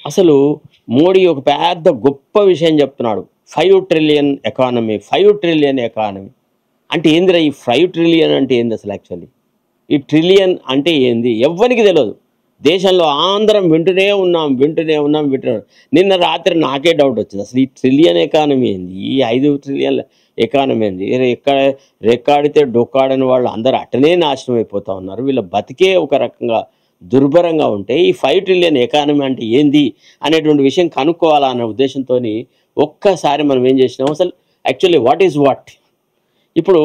అసలు మోడీ ఒక పెద్ద గొప్ప విషయం చెప్తున్నాడు. 5 ట్రిలియన్ ఎకానమీ, 5 ట్రిలియన్ ఎకానమీ అంటే ఏందిరా? ఈ 5 ట్రిలియన్ అంటే ఏంది అసలు? యాక్చువల్లీ ఈ ట్రిలియన్ అంటే ఏంది ఎవ్వరికి తెలియదు. దేశంలో ఆంధ్రం వింటూనే ఉన్నాం. నిన్న రాత్రి నాకే డౌట్ వచ్చింది, అసలు ఈ ట్రిలియన్ ఎకానమీ ఏంది, ఈ 5 ట్రిలియన్ల ఎకానమీ ఏంది? రెక్కాడితే డొక్కాడని వాళ్ళు అందరూ అట్టనే నాశనం అయిపోతూ ఉన్నారు. వీళ్ళ బతికే ఒక రకంగా దుర్భరంగా ఉంటే ఈ 5 ట్రిలియన్ ఎకానమీ అంటే ఏంది అనేటువంటి విషయం కనుక్కోవాలా అన్న ఉద్దేశంతో ఒక్కసారి మనం ఏం చేసినాం, అసలు యాక్చువల్లీ వాట్ ఈజ్ వాట్. ఇప్పుడు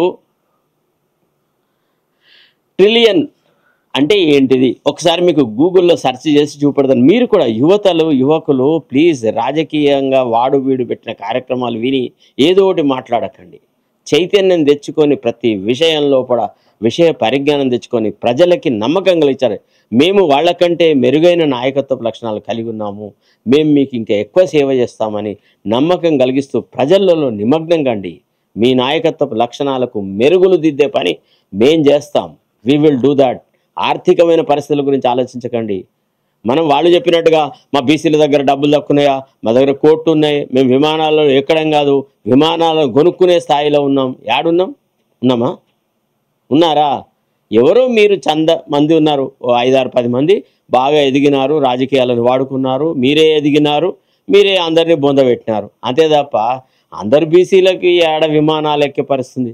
ట్రిలియన్ అంటే ఏంటిది ఒకసారి మీకు గూగుల్లో సెర్చ్ చేసి చూపెడతాను. మీరు కూడా యువకులు ప్లీజ్ రాజకీయంగా వాడు వీడు పెట్టిన కార్యక్రమాలు విని ఏదో ఒకటి మాట్లాడకండి. చైతన్యం తెచ్చుకొని ప్రతి విషయంలో కూడా విషయ పరిజ్ఞానం తెచ్చుకొని ప్రజలకి నమ్మకం కలిగించారు. మేము వాళ్ళకంటే మెరుగైన నాయకత్వ లక్షణాలు కలిగి ఉన్నాము, మేము మీకు ఇంకా ఎక్కువ సేవ చేస్తామని నమ్మకం కలిగిస్తూ ప్రజలలో నిమగ్నం కండి. మీ నాయకత్వ లక్షణాలకు మెరుగులు దిద్దే పని మేం చేస్తాం. We will do that. ఆర్థికమైన పరిస్థితుల గురించి ఆలోచించకండి. వాళ్ళు చెప్పినట్టుగా మా బీసీల దగ్గర డబ్బులు తక్కున్నాయా, మా దగ్గర కోట్లు ఉన్నాయి, మేము విమానాల్లో ఎక్కడం కాదు, విమానాలను కొనుక్కునే స్థాయిలో ఉన్నాం. ఉన్నామా? ఉన్నారా? ఎవరో మీరు మంది ఉన్నారు, 5-6-10 మంది బాగా ఎదిగినారు, రాజకీయాలను వాడుకున్నారు, మీరే ఎదిగినారు, మీరే అందరినీ బొందబెట్టినారు. అంతే తప్ప అందరు బీసీలకి ఏడ విమానాలు ఎక్కే పరిస్థితుంది.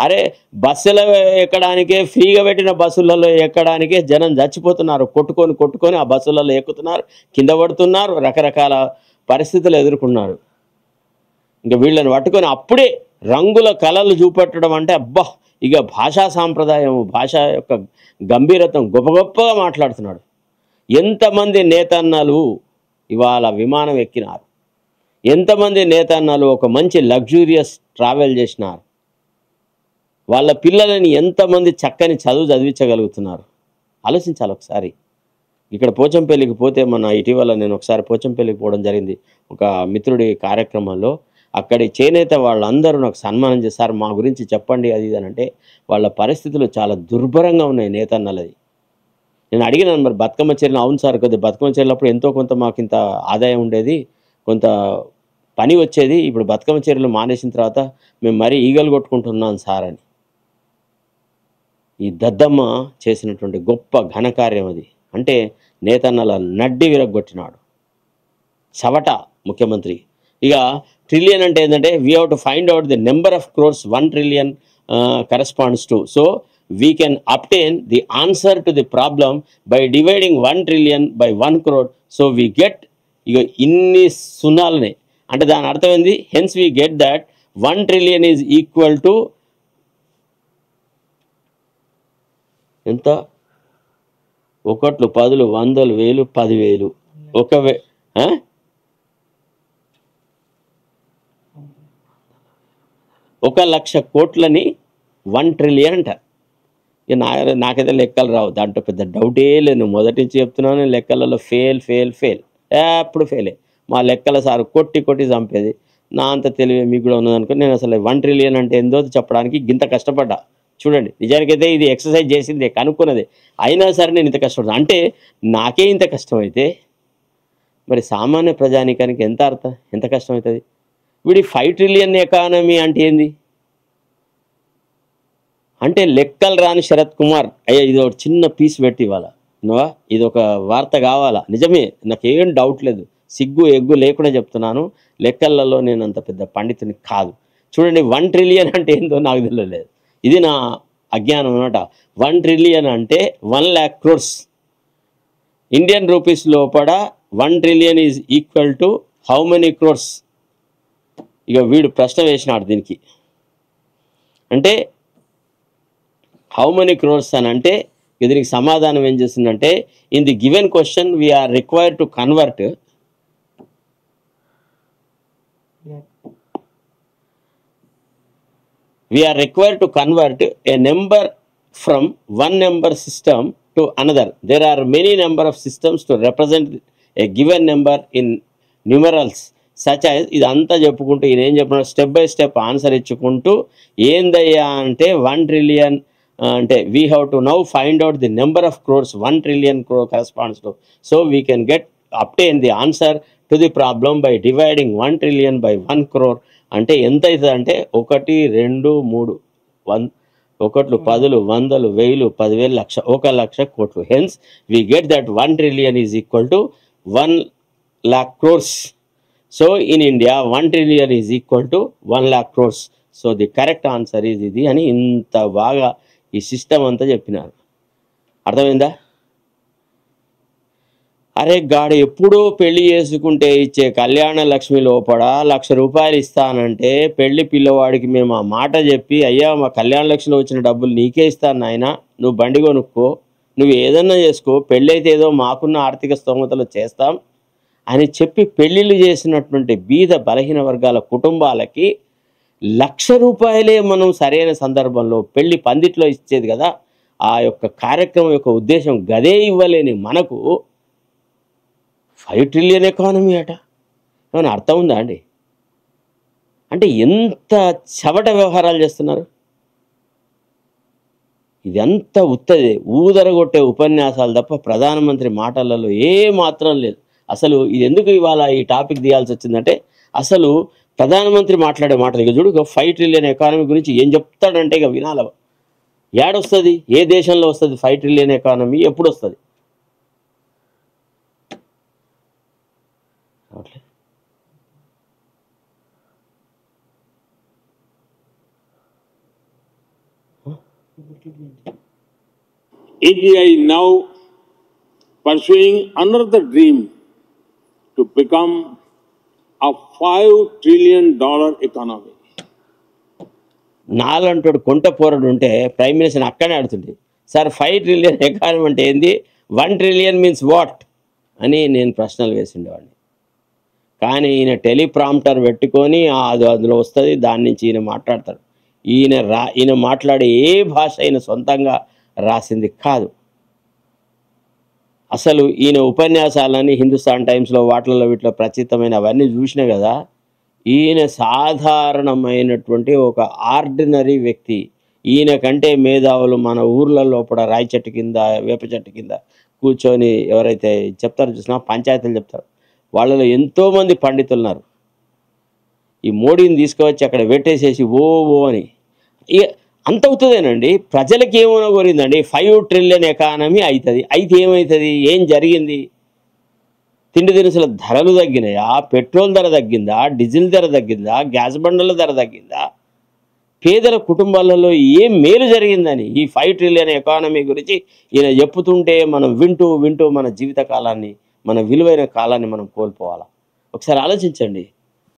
అరే బస్సులు ఎక్కడానికే, ఫ్రీగా పెట్టిన బస్సులలో ఎక్కడానికే జనం చచ్చిపోతున్నారు. కొట్టుకొని ఆ బస్సులలో ఎక్కుతున్నారు, కింద పడుతున్నారు, రకరకాల పరిస్థితులు ఎదుర్కొన్నారు. ఇంకా వీళ్ళని పట్టుకొని అప్పుడే రంగుల కళలు చూపెట్టడం అంటే అబ్బా, ఇక భాషా సాంప్రదాయం, భాష యొక్క గంభీరత్వం గొప్పగా మాట్లాడుతున్నాడు. ఎంతమంది నేతన్నలు ఇవాళ విమానం ఎక్కినారు, ఎంతమంది నేతన్నలు ఒక మంచి లగ్జూరియస్ ట్రావెల్ చేసినారు, వాళ్ళ పిల్లలని ఎంతమంది చక్కని చదువు చదివించగలుగుతున్నారు. ఆలోచించాలి ఒకసారి. ఇక్కడ పోచంపల్లికి పోతే ఇటీవల నేను ఒకసారి పోచంపల్లికి పోవడం జరిగింది ఒక మిత్రుడి కార్యక్రమంలో. అక్కడి చేనేత వాళ్ళందరూ నాకు సన్మానం చేశారు, మా గురించి చెప్పండి అది ఇది అని. అంటే వాళ్ళ పరిస్థితులు చాలా దుర్భరంగా ఉన్నాయి నేతన్నలది. నేను అడిగినాను, మరి బతుకమ్మ చీరలు? అవును సార్, కొద్దిగా బతుకమ్మ చీరలప్పుడు ఎంతో కొంత మాకు ఇంత ఆదాయం ఉండేది, కొంత పని వచ్చేది, ఇప్పుడు బతుకమ్మ చీరలు మానేసిన తర్వాత మేము మరీ ఈగలు కొట్టుకుంటున్నాం సార్ అని. ఈ దద్దమ్మ చేసినటువంటి గొప్ప ఘనకార్యం అది. అంటే నేతన్నల నడ్డి విరగొట్టినాడు చవట ముఖ్యమంత్రి. ఇక ట్రిలియన్ అంటే ఏంటంటే we have to find out the number of crores 1 trillion corresponds to. So we can obtain the answer to the problem by dividing 1 trillion by 1 crore. So we get ఇక ఇన్ని సున్నాలనే అంటే దాని అర్థం ఏంది? Hence we get that 1 trillion is equal to ఎంత? 1, 10, 100, 1000, 10,000. 1,00,000 కోట్లని 1 trillion అంట. ఇక నాకైతే లెక్కలు రావు, దాంట్లో పెద్ద డౌటే లేదు. మొదటి నుంచి చెప్తున్నాను, లెక్కలలో ఫెయిల్ ఎప్పుడు ఫెయిలే. మా లెక్కల సార్ కొట్టి చంపేది. నా అంత తెలివి మీకు కూడా ఉన్నదనుకో. నేను అసలు 1 ట్రిలియన్ అంటే ఏందో చెప్పడానికి ఇంత కష్టపడ్డా. చూడండి, నిజానికైతే ఇది ఎక్సర్సైజ్ చేసిందే, కనుక్కున్నదే, అయినా సరే నేను ఇంత కష్టపడ్డా. అంటే నాకే ఇంత కష్టమైతే మరి సామాన్య ప్రజానికానికి ఎంత కష్టమవుతుంది? వీడి 5 ట్రిలియన్ ఎకానమీ అంటే ఏంది? అంటే లెక్కలు రాని శరత్ కుమార్ అయ్యా ఇది ఒక చిన్న పీస్ పెట్టి ఇవ్వాలా నువ్వా, ఇది ఒక వార్త కావాలా? నిజమే, నాకేం డౌట్ లేదు, సిగ్గు ఎగ్గు లేకుండా చెప్తున్నాను. లెక్కలలో నేను అంత పెద్ద పండితుని కాదు. చూడండి, 1 ట్రిలియన్ అంటే ఏందో నాకు తెలియలేదు, ఇది నా అజ్ఞానం అన్నమాట. 1 ట్రిలియన్ అంటే 1,00,000 crores ఇండియన్ రూపీస్ లోపల 1 trillion is equal to how many crores? ఇక వీడు ప్రశ్న వేసినాడు దీనికి. అంటే హౌ మెనీ క్రోర్స్ అని అంటే దీనికి సమాధానం ఏం చేస్తుందంటే, in the given question we are required to convert a number from one number system to another. There are many number of systems to represent a given number in numerals such as. ఇదంతా చెప్పుకుంటూ ఈయన ఏం చెప్పినాడు, step by step answer ఇచ్చుకుంటూ ఏందయ్యా అంటే 1 trillion అంటే we have to now find out the number of crores 1 trillion crore corresponds to. So we can get obtain the answer to the problem by dividing 1 trillion by 1 crore. అంటే ఎంత అవుతుంది అంటే 1 2 3 ఒకట్లు పదులు వందలు వేలు 10,000 లక్ష 1,00,000 కోట్లు. Hence we get that 1 trillion is equal to 1 lakh crores. So in India 1 trillion is equal to 1 lakh crores. So the correct answer is ఇది అని ఇంత బాగా ఈ సిస్టమ్ అంతా చెప్పినారు. అర్థమైందా? అరే గాడు ఎప్పుడో పెళ్లి చేసుకుంటే ఇచ్చే కళ్యాణ లక్ష్మి లోపల 1,00,000 రూపాయలు ఇస్తానంటే పెళ్లి పిల్లవాడికి మేము ఆ మాట చెప్పి, అయ్యా మా కళ్యాణ లక్ష్మిలో వచ్చిన డబ్బులు నీకే ఇస్తాను నాయన, నువ్వు బండి కొనుక్కో, నువ్వు ఏదన్నా చేసుకో, పెళ్ళి అయితే ఏదో మాకున్న ఆర్థిక స్తోమతలో చేస్తాం అని చెప్పి పెళ్ళిళ్ళు చేసినటువంటి బీద బలహీన వర్గాల కుటుంబాలకి 1,00,000 రూపాయలే మనం సరైన సందర్భంలో పెళ్లి పందిట్లో ఇచ్చేది కదా. ఆ యొక్క కార్యక్రమం యొక్క ఉద్దేశం గదే ఇవ్వలేని మనకు 5 trillion ఎకానమీ అట. ఏమైనా అర్థం ఉందా అండి? అంటే ఎంత చవట వ్యవహారాలు చేస్తున్నారు. ఇదంతా ఉత్తదే ఊదరగొట్టే ఉపన్యాసాలు తప్ప ప్రధానమంత్రి మాటలలో ఏ మాత్రం లేదు. అసలు ఇది ఎందుకు ఇవాళ ఈ టాపిక్ తీయాల్సి వచ్చిందంటే, అసలు ప్రధానమంత్రి మాట్లాడే మాటలు ఇక చూడు, 5 trillion ఎకానమీ గురించి ఏం చెప్తాడంటే ఇక వినాల. ఏడొస్తుంది? ఏ దేశంలో వస్తుంది 5 trillion ఎకానమీ? ఎప్పుడు వస్తుంది? India is now pursuing another dream to become a $5 trillion economy. నాలంటోడు కొంట పోరడు ఉంటే ప్రైమ్ మినిస్టర్ అక్కడే ఆడుతుంది, సార్ 5 trillion ఎకానమీ అంటే ఏంది, 1 trillion మీన్స్ వాట్ అని నేను ప్రశ్నలు వేసిండేవాడిని. కానీ ఈయన టెలిప్రాంప్టర్ పెట్టుకొని అందులో వస్తుంది, దాని నుంచి ఈయన మాట్లాడతాడు. ఈయన మాట్లాడే ఏ భాష అయినా సొంతంగా రాసింది కాదు. అసలు ఈయన ఉపన్యాసాలని హిందుస్థాన్ టైమ్స్లో వాటిల్లో వీటిలో ప్రచితమైన అవన్నీ చూసినా కదా. ఈయన సాధారణమైనటువంటి ఒక ఆర్డినరీ వ్యక్తి. ఈయన కంటే మేధావులు మన ఊర్ల లోపల రాయి చెట్టు కింద వేప చెట్టు కింద కూర్చొని ఎవరైతే చెప్తారో చూసినా, పంచాయతీలు చెప్తారు, వాళ్ళలో ఎంతోమంది పండితులు ఉన్నారు. ఈ మోడీని తీసుకువచ్చి అక్కడ పెట్టేసేసి ఓ అని అంత అవుతుందేనండి. ప్రజలకి ఏమైనా కోరిందండి, 5 trillion ఎకానమీ అవుతుంది. అయితే ఏమవుతుంది? ఏం జరిగింది? తిండి దినుసుల ధరలు తగ్గినాయా? పెట్రోల్ ధర తగ్గిందా? డీజిల్ ధర తగ్గిందా? గ్యాస్ బండల ధర తగ్గిందా? పేదల కుటుంబాలలో ఏం మేలు జరిగిందని ఈ 5 trillion ఎకానమీ గురించి ఈయన చెప్పుతుంటే మనం వింటూ మన జీవిత కాలాన్ని, మన విలువైన కాలాన్ని మనం కోల్పోవాలా? ఒకసారి ఆలోచించండి.